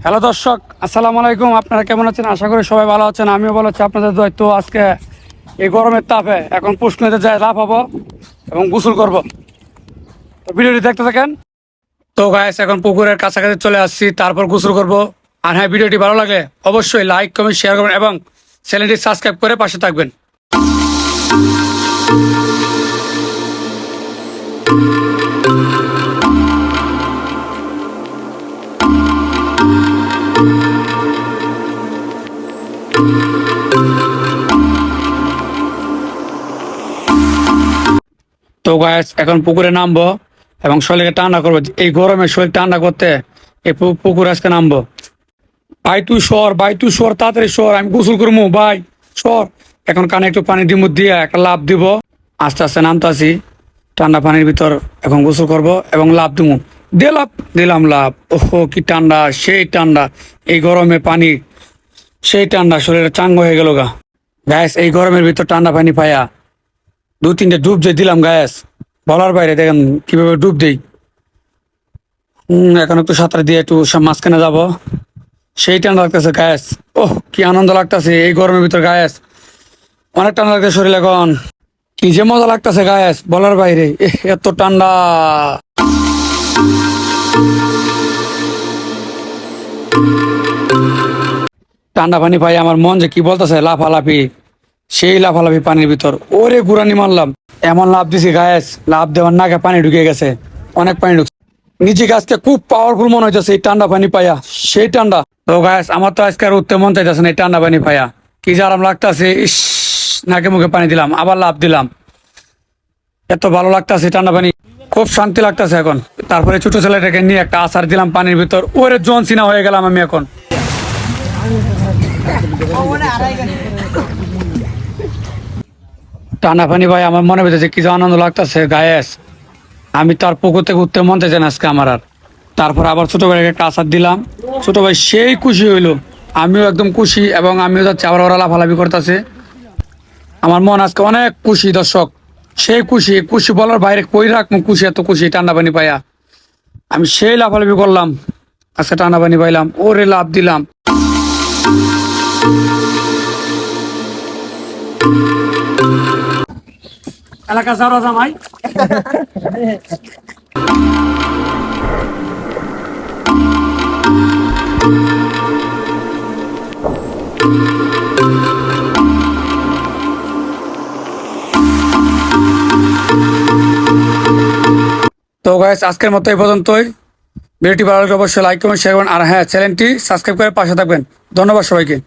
Hello দর্শক, আসসালামু আলাইকুম। আপনারা কেমন আছেন? আশা করি সবাই ভালো আছেন। আমিও ভালো আছি আপনাদের দোয়ায়। তো আজকে এই গরমের তাপে এখন পুষ্করিতে যাই লাফাবো এবং গোসল করব। তো ভিডিওটি দেখতে থাকেন। তো গাইস, এখন পুকুরের কাছাকাছি চলে আসছি, তারপর গোসল করব। আর হ্যাঁ, ভিডিওটি ভালো লাগলে অবশ্যই লাইক কমেন্ট শেয়ার করবেন এবং চ্যানেলটি সাবস্ক্রাইব করে পাশে থাকবেন। তো গাইস, এখন পুকুরে নামবো এবং শরীরকে ঠান্ডা করবো। এই গরমে শরীর ঠান্ডা করতে এই পুকুরে আজকে নামবো। ভাই তুই সর, ভাই তুই সর, তাড়াতাড়ি সর, আমি গোসল করবো। ভাই সর। এখন কানে একটু পানি দিব, দিয়ে একটা লাভ দিব। আস্তে আস্তে নামতাছি ঠান্ডা পানির ভিতর। এখন গোসল করব এবং লাভ দিব। দিলাম লাভ। ওহো কি ঠান্ডা, সেই ঠান্ডা। এই গরমে পানি সেই ঠান্ডা, শরীরে চাঙ্গ হয়ে গেল গা। গ্যাস, এই গরমের ভিতর ঠান্ডা পানি পায়া 2-3টে ডুব যে দিলাম গ্যাস, বলার বাইরে। দেখেন কিভাবে ডুব দেই। এখন একটু সাঁতার দিয়ে একটু মাঝখানে যাবো। সেই ঠান্ডা লাগতেছে গ্যাস। ওহ কি আনন্দ লাগতেছে এই গরমের ভিতর গ্যাস। অনেক ঠান্ডা লাগতেছে শরীর এখন। কি যে মজা লাগতেছে গ্যাস, বলার বাইরে। এত ঠান্ডা। ঠান্ডা পানি পাই আমার মন যে কি বলতেছে লাফালাফি, সেই লাফালাফি পানির ভিতর। ওরে গুরানি মারলাম, এমন লাভ দিছি গ্যাস, লাভ দেওয়ার নাকে পানি ঢুকে গেছে, অনেক পানি ঢুকছে। নিজে গাছকে খুব পাওয়ারফুল মনে হইতেছে এই ঠান্ডা পানি পাইয়া, সেই ঠান্ডা। তো গ্যাস, আমার তো আজকে আর উঠতে মন চাইতেছে না এই ঠান্ডা পানি পাইয়া। কি যে আরাম লাগতেছে। ইস, নাকে মুখে পানি দিলাম, আবার লাভ দিলাম। এত ভালো লাগতেছে ঠান্ডা পানি, খুব শান্তি লাগতেছে এখন। তারপরে ছোট ছেলেটাকে নিয়ে একটা আছাড় দিলাম পানির ভিতর। ওরে জন সিনা হয়ে গেলাম আমি এখন। ঠান্ডা পানি ভাই আমার মনে হইতেছে কি যে আনন্দ লাগতেছে গায়েস। আমি তার পুকুর থেকে উঠতে মন চাইছে না আজকে আমার আর। তারপর আবার ছোট ভাইকে একটা আছাড় দিলাম। ছোট ভাই সেই খুশি হইলো, আমিও একদম খুশি এবং আমিও যাচ্ছি। আবার ওরা লাফালাফি করতেছে। আমার মন আজকে অনেক খুশি দর্শক, সেই খুশি, খুশি বলার বাইরে কই রাখবো খুশি। এত খুশি ঠান্ডা পানি পাইয়া আমি সেই লাফালাফি করলাম। আজকে ঠান্ডা পানি পাইলাম, ওরে লাভ দিলাম। এলাকা যারা জামাই। তো গাইস, আজকের মতো এই পর্যন্তই। ভিডিওটি ভালো লাগলে অবশ্যই লাইক কমেন্ট শেয়ার করবেন। আর হ্যাঁ, চ্যানেলটি সাবস্ক্রাইব করে পাশে থাকবেন। ধন্যবাদ সবাইকে।